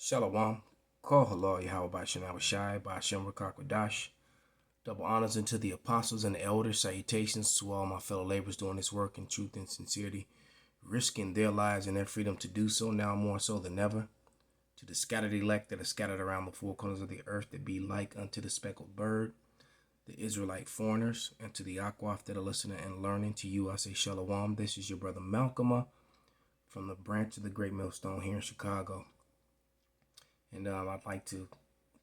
Shalom. Call halal Yahweh by Shanawah Shai by Hashem Rakakwadash. Double honors unto the apostles and the elders. Salutations to all my fellow laborers doing this work in truth and sincerity, risking their lives and their freedom to do so, now more so than ever. To the scattered elect that are scattered around the four corners of the earth, that be like unto the speckled bird, the Israelite foreigners, and to the Akwaf that are listening and learning. To you I say Shalom. This is your brother Malcolm from the branch of the Great Millstone here in Chicago. And I'd like to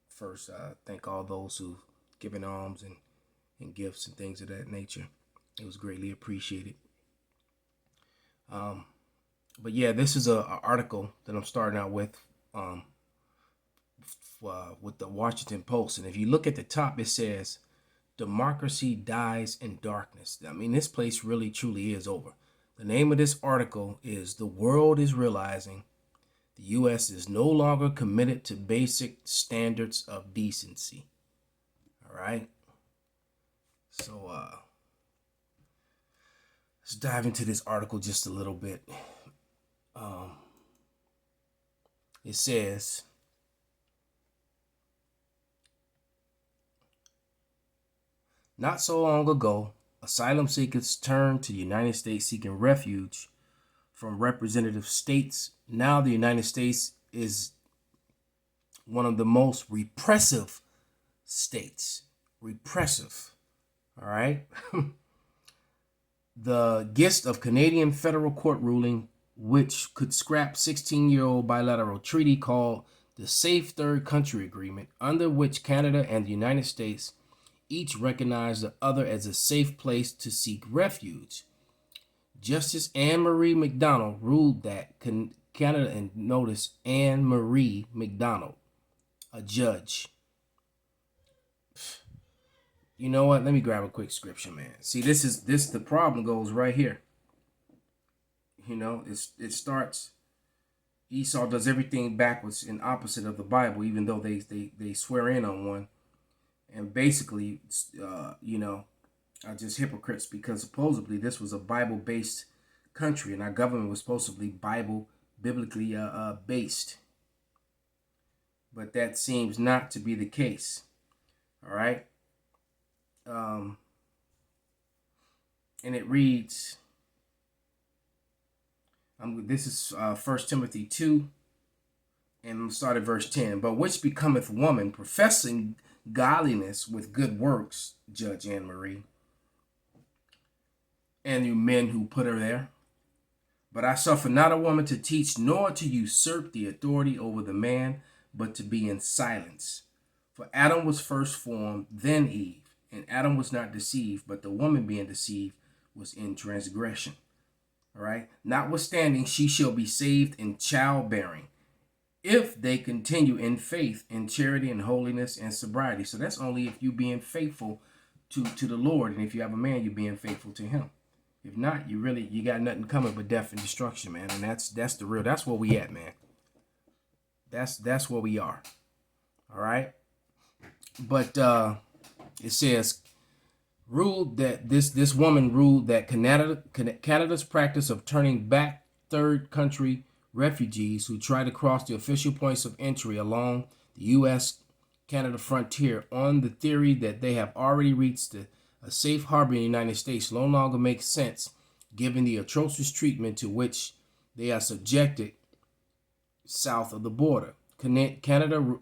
first thank all those who've given alms and gifts and things of that nature. It was greatly appreciated. But yeah, this is an article that I'm starting out with the Washington Post. And if you look at the top, it says, "Democracy dies in darkness." I mean, this place really truly is over. The name of this article is "The World is Realizing the U.S. is no longer committed to basic standards of decency." All right. So let's dive into this article just a little bit. It says, not so long ago, asylum seekers turned to the United States seeking refuge from representative states. Now the United States is one of the most repressive states. Repressive. All right. The gist of Canadian federal court ruling, which could scrap 16-year-old bilateral treaty called the Safe Third Country Agreement, under which Canada and the United States each recognize the other as a safe place to seek refuge. Justice Anne Marie McDonald ruled that Canada, and notice Anne Marie McDonald, a judge. You know what? Let me grab a quick scripture, man. See, the problem goes right here. You know, it starts. Esau does everything backwards and opposite of the Bible, even though they swear in on one, and basically, are just hypocrites, because supposedly this was a Bible-based country and our government was supposed to be biblically based. But that seems not to be the case. All right. And it reads, this is 1 Timothy 2, and I'm going to start at verse 10. "But which becometh woman, professing godliness with good works," Judge Anne Marie, "and you men who put her there. But I suffer not a woman to teach, nor to usurp the authority over the man, but to be in silence. For Adam was first formed, then Eve. And Adam was not deceived, but the woman being deceived was in transgression." All right. "Notwithstanding, she shall be saved in childbearing, if they continue in faith, in charity, and holiness, and sobriety." So that's only if you being faithful to the Lord. And if you have a man, you're being faithful to him. If not, you got nothing coming but death and destruction, man. And that's where we at, man. That's where we are. All right. But it says, ruled that this woman ruled that Canada's practice of turning back third country refugees who try to cross the official points of entry along the U.S.-Canada frontier on the theory that they have already reached a safe harbor in the United States no longer makes sense, given the atrocious treatment to which they are subjected south of the border. Canada,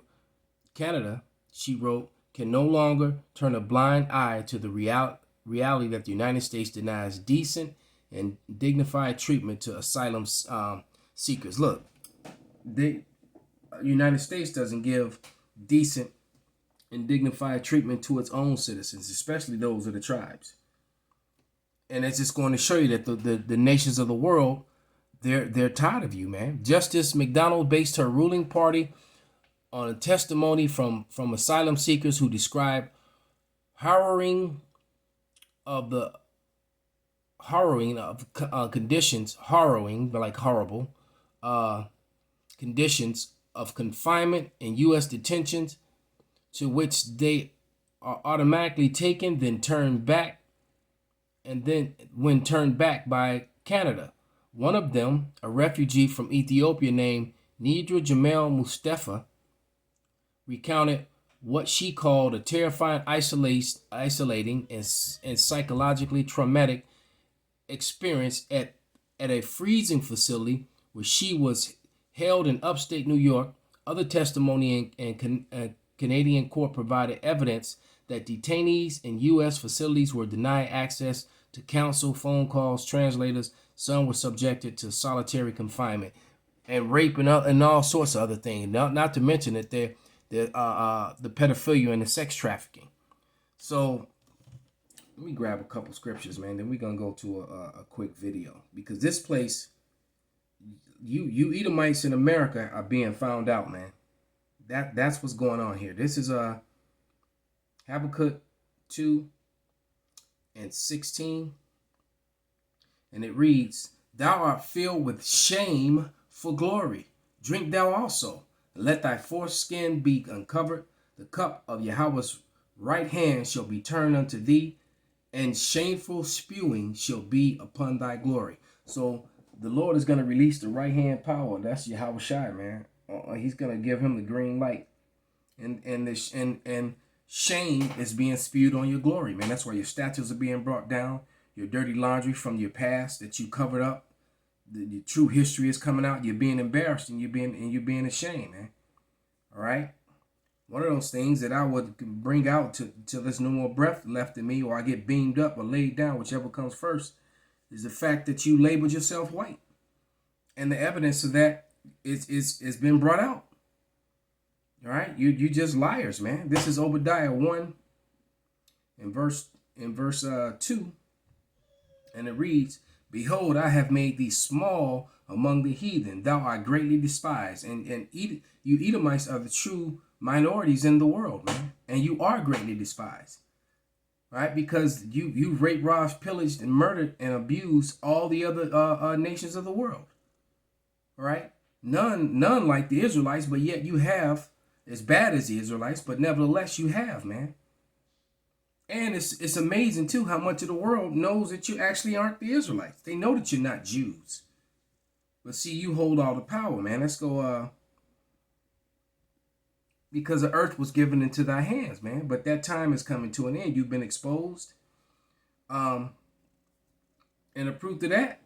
she wrote, can no longer turn a blind eye to the reality that the United States denies decent and dignified treatment to asylum seekers. Look, the United States doesn't give decent and dignified treatment to its own citizens, especially those of the tribes. And it's just going to show you that the nations of the world, they're tired of you, man. Justice McDonald based her ruling party on a testimony from asylum seekers who describe harrowing of conditions, harrowing, but like horrible, conditions of confinement in U.S. detentions, to which they are automatically taken, then turned back, and then when turned back by Canada. One of them, a refugee from Ethiopia named Nidra Jamel Mustafa recounted what she called a terrifying, isolating, and psychologically traumatic experience at a freezing facility where she was held in upstate New York. Other testimony and Canadian court provided evidence that detainees in U.S. facilities were denied access to counsel, phone calls, translators. Some were subjected to solitary confinement and rape and all sorts of other things. Not to mention that the pedophilia and the sex trafficking. So let me grab a couple scriptures, man. Then we're gonna go to a quick video, because this place, you Edomites in America are being found out, man. That's what's going on here. This is Habakkuk 2:16, and it reads, "Thou art filled with shame for glory. Drink thou also, and let thy foreskin be uncovered. The cup of Yahweh's right hand shall be turned unto thee, and shameful spewing shall be upon thy glory." So the Lord is going to release the right hand power. That's Yahweh Shai, man. He's going to give him the green light, and shame is being spewed on your glory, man. That's why your statues are being brought down. Your dirty laundry from your past that you covered up, the true history is coming out. You're being embarrassed, and you're being ashamed, man. All right. One of those things that I would bring out till there's no more breath left in me, or I get beamed up or laid down, whichever comes first, is the fact that you labeled yourself white, and the evidence of that is been brought out. All right, you just liars, man. This is Obadiah 1 in verse 2, and it reads, "Behold, I have made thee small among the heathen; thou art greatly despised." And you Edomites are the true minorities in the world, man, and you are greatly despised, right? Because you raped, robbed, pillaged, and murdered and abused all the other nations of the world, right? None like the Israelites, but yet you have as bad as the Israelites, but nevertheless you have, man. And it's amazing too how much of the world knows that you actually aren't the Israelites. They know that you're not Jews, but see, you hold all the power, man. Let's go. Because the earth was given into thy hands, man. But that time is coming to an end. You've been exposed. And a proof to that,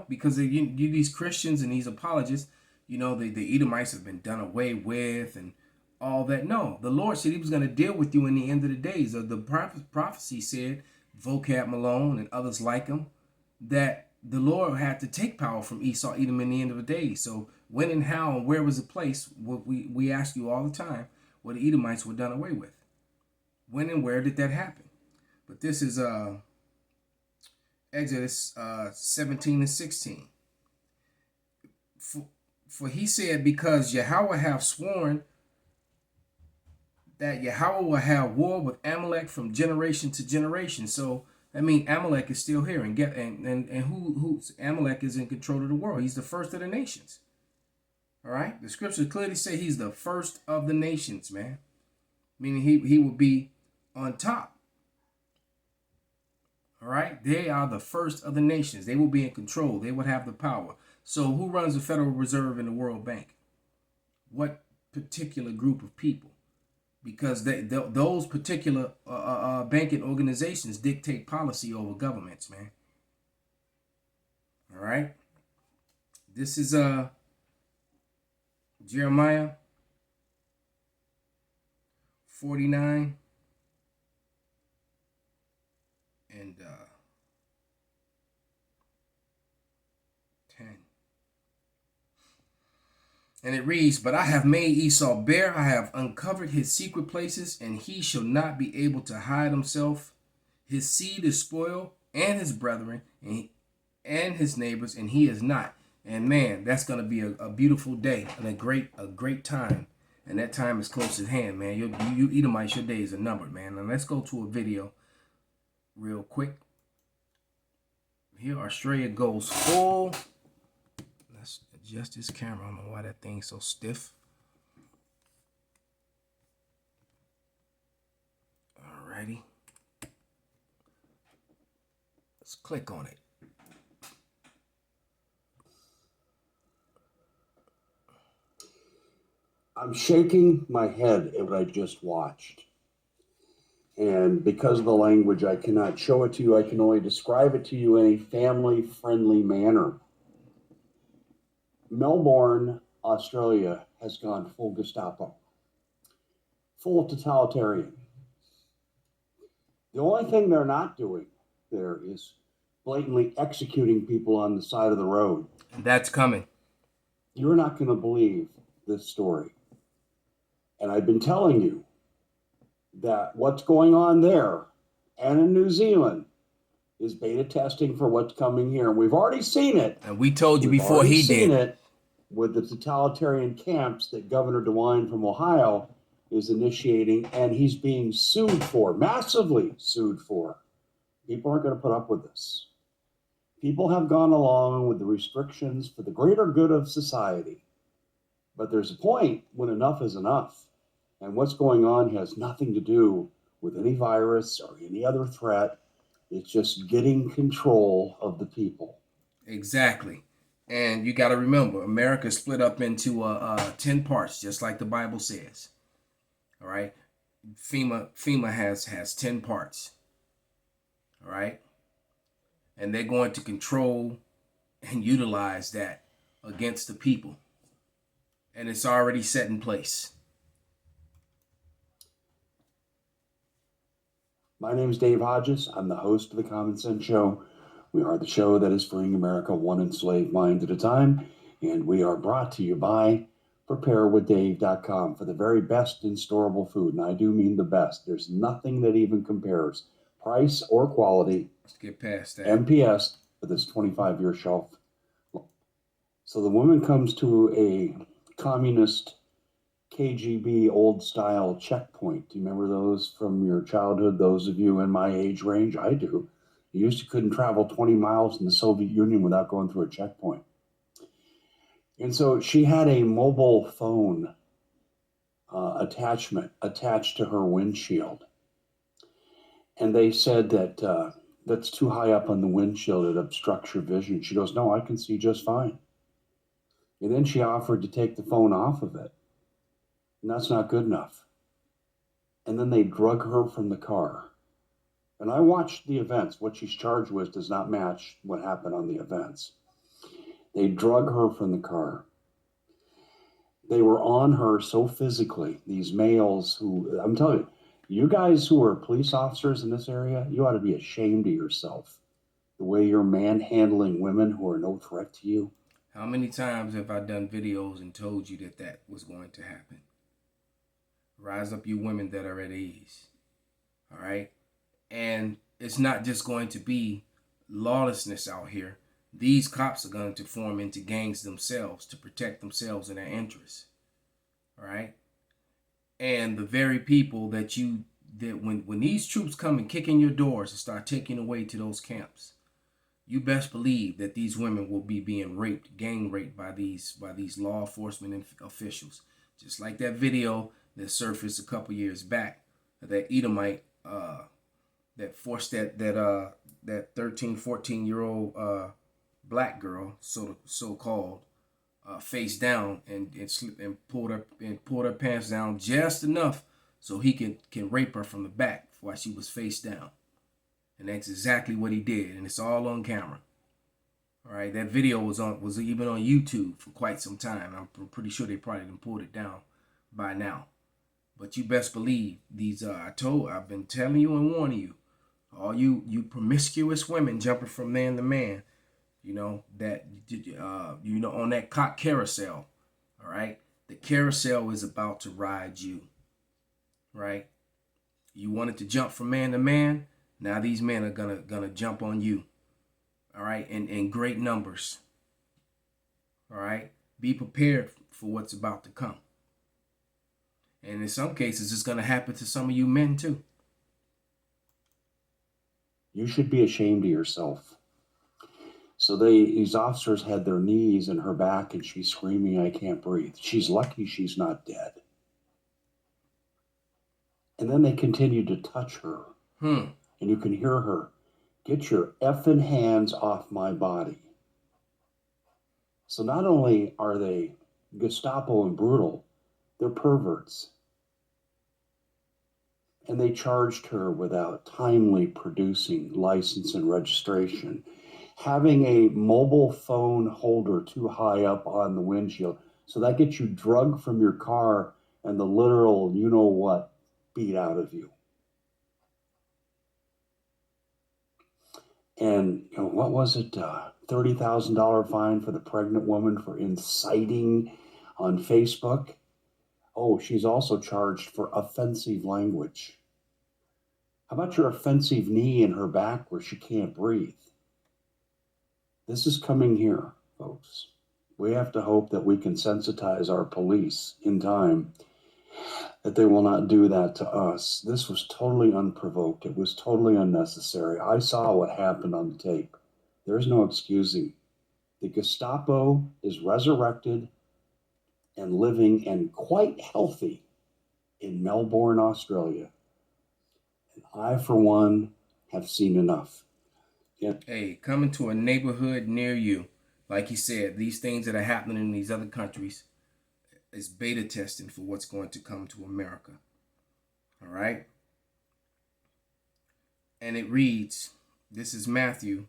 because these Christians and these apologists, the Edomites have been done away with and all that. No, the Lord said he was going to deal with you in the end of the days. The prophecy said, Vocab Malone and others like him, that the Lord had to take power from Esau, Edom in the end of the days. So when and how and where was the place? We ask you all the time, where the Edomites were done away with. When and where did that happen? But this is Exodus 17:16. For he said, because Yahweh have sworn that Yahweh will have war with Amalek from generation to generation. So that means Amalek is still here, and who's Amalek is in control of the world. He's the first of the nations. All right, the scriptures clearly say he's the first of the nations, man. Meaning he will be on top. All right, they are the first of the nations. They will be in control. They would have the power. So who runs the Federal Reserve and the World Bank? What particular group of people? Because those particular banking organizations dictate policy over governments, man. All right, this is Jeremiah 49 and 10. And it reads, "But I have made Esau bare, I have uncovered his secret places, and he shall not be able to hide himself. His seed is spoiled, and his brethren, and his neighbors, and he is not." And man, that's going to be a beautiful day and a great time. And that time is close at hand, man. You Edomites, your days are numbered, man. And let's go to a video real quick. Here Australia goes full. Let's adjust this camera. I don't know why that thing's so stiff. Alrighty. Let's click on it. I'm shaking my head at what I just watched. And because of the language, I cannot show it to you. I can only describe it to you in a family friendly manner. Melbourne, Australia has gone full Gestapo, full totalitarian. The only thing they're not doing there is blatantly executing people on the side of the road. That's coming. You're not going to believe this story. And I've been telling you that what's going on there and in New Zealand is beta testing for what's coming here. And we've already seen it. And we told you We've before already he seen did. it with the totalitarian camps that Governor DeWine from Ohio is initiating, and he's being sued for, massively sued for. People aren't going to put up with this. People have gone along with the restrictions for the greater good of society. But there's a point when enough is enough. And what's going on has nothing to do with any virus or any other threat. It's just getting control of the people. Exactly. And you got to remember, America is split up into 10 parts, just like the Bible says. All right. FEMA has 10 parts. All right. And they're going to control and utilize that against the people. And it's already set in place. My name is Dave Hodges. I'm the host of the Common Sense Show. We are the show that is freeing America one enslaved mind at a time. And we are brought to you by preparewithdave.com for the very best in storable food. And I do mean the best. There's nothing that even compares price or quality. Let's get past that. MPS with this 25-year shelf. So the woman comes to a communist KGB old style checkpoint. Do you remember those from your childhood? Those of you in my age range? I do. You used to couldn't travel 20 miles in the Soviet Union without going through a checkpoint. And so she had a mobile phone attachment attached to her windshield. And they said that that's too high up on the windshield. It obstructs your vision. She goes, no, I can see just fine. And then she offered to take the phone off of it. And that's not good enough. And then they drug her from the car. And I watched the events. What she's charged with does not match what happened on the events. They drug her from the car. They were on her so physically, these males who, I'm telling you, you guys who are police officers in this area, you ought to be ashamed of yourself. The way you're manhandling women who are no threat to you. How many times have I done videos and told you that that was going to happen? Rise up, you women that are at ease. All right? And it's not just going to be lawlessness out here. These cops are going to form into gangs themselves to protect themselves and their interests. All right? And the very people that when these troops come and kick in your doors and start taking away to those camps, you best believe that these women will be being raped, gang raped by these law enforcement officials. Just like that video that surfaced a couple years back, that Edomite that forced that 13, 14-year-old black girl, so called, face down and pulled her pants down just enough so he can rape her from the back while she was face down. And that's exactly what he did, and it's all on camera. All right, that video was even on YouTube for quite some time. I'm pretty sure they probably done pulled it down by now. But you best believe I've been telling you and warning you, all you promiscuous women jumping from man to man, that on that cock carousel. All right, the carousel is about to ride you. Right, you wanted to jump from man to man. Now these men are gonna jump on you. All right, in great numbers. All right, be prepared for what's about to come. And in some cases, it's gonna happen to some of you men too. You should be ashamed of yourself. So these officers had their knees in her back and she's screaming, I can't breathe. She's lucky she's not dead. And then they continued to touch her. And you can hear her, get your effing hands off my body. So not only are they Gestapo and brutal, They're perverts. And they charged her without timely producing license and registration. Having a mobile phone holder too high up on the windshield, so that gets you drugged from your car and the literal you know what beat out of you. And what was it? $30,000 fine for the pregnant woman for inciting on Facebook. Oh, she's also charged for offensive language. How about your offensive knee in her back where she can't breathe? This is coming here, folks. We have to hope that we can sensitize our police in time, that they will not do that to us. This was totally unprovoked. It was totally unnecessary. I saw what happened on the tape. There's no excusing. The Gestapo is resurrected and living and quite healthy in Melbourne, Australia. And I, for one, have seen enough. Yeah. Hey, coming to a neighborhood near you, like you said, these things that are happening in these other countries is beta testing for what's going to come to America. All right? And it reads, this is Matthew.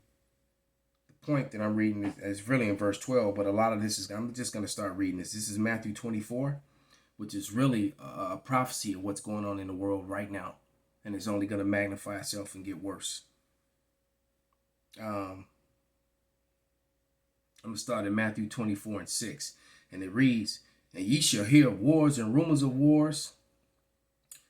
The point that I'm reading is really in verse 12, but a lot of this is, I'm just going to start reading this. This is Matthew 24, which is really a prophecy of what's going on in the world right now. And it's only going to magnify itself and get worse. I'm going to start at Matthew 24 and 6. And it reads, and ye shall hear of wars and rumors of wars.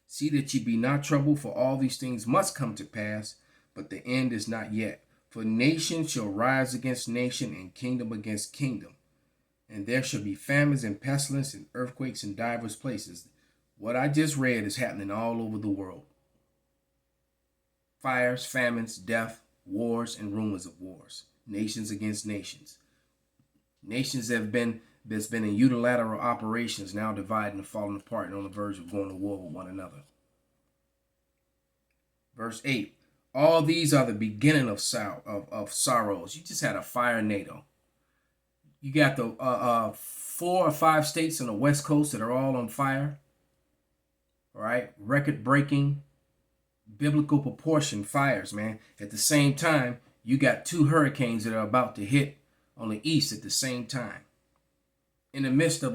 See that ye be not troubled, for all these things must come to pass, but the end is not yet. For nation shall rise against nation, and kingdom against kingdom. And there shall be famines and pestilence and earthquakes in divers places. What I just read is happening all over the world. Fires, famines, death, wars, and rumors of wars. Nations against nations. Nations that's been in unilateral operations now dividing and falling apart and on the verge of going to war with one another. Verse 8. All these are the beginning of sorrows. You just had a fire NATO. You got the 4 or 5 states on the West Coast that are all on fire. All right, record-breaking, biblical proportion fires, man. At the same time, you got 2 hurricanes that are about to hit on the east at the same time. In the midst of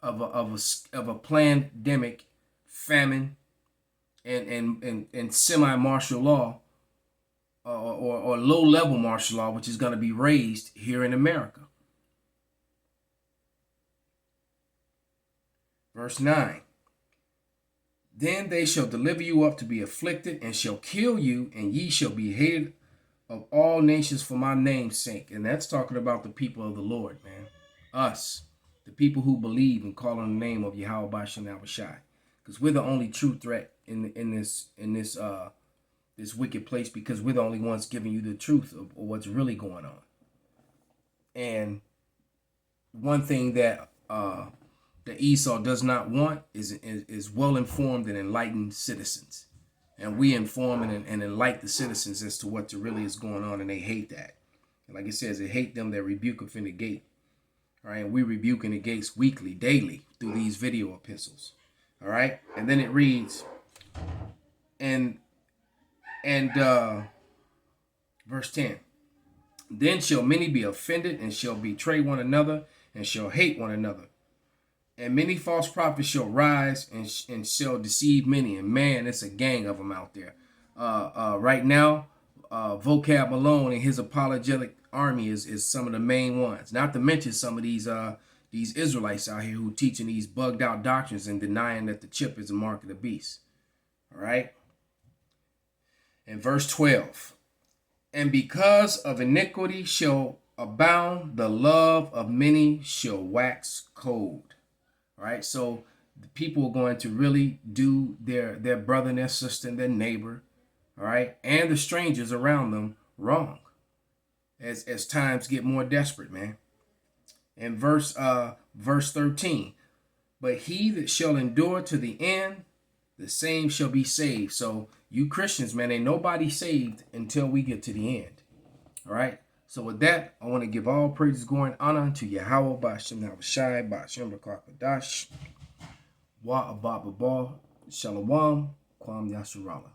a pandemic, famine, and semi-martial law, or low-level martial law, which is going to be raised here in America. Verse 9. Then they shall deliver you up to be afflicted, and shall kill you, and ye shall be hated of all nations for my name's sake. And that's talking about the people of the Lord, man. Us, the people who believe and call on the name of Yahweh Bashem Yahushai, because we're the only true threat in this wicked place, because we're the only ones giving you the truth of what's really going on. And one thing that the Esau does not want is well-informed and enlightened citizens. And we inform and enlighten the citizens as to what really is going on, and they hate that. And like it says, they hate them that rebuketh in the gate. All right, and we rebuke in the gates weekly, daily, through these video epistles. All right, and then it reads, and verse 10, then shall many be offended, and shall betray one another, and shall hate one another. And many false prophets shall rise and shall deceive many. And man, it's a gang of them out there. Right now, Vocab Malone and his apologetic army is some of the main ones. Not to mention some of these Israelites out here who teaching these bugged out doctrines and denying that the chip is a mark of the beast. All right. And verse 12. And because of iniquity shall abound, the love of many shall wax cold. All right, so the people are going to really do their brother and their sister and their neighbor, all right, and the strangers around them wrong as times get more desperate, man. And verse 13, but he that shall endure to the end, the same shall be saved. So you Christians, man, ain't nobody saved until we get to the end. All right. So with that, I want to give all praises, glory, and honor to Yahweh Bashem Yahushai Bashem Rakakadash. Wa ababa ba. Shalom. Kwam Yasharala.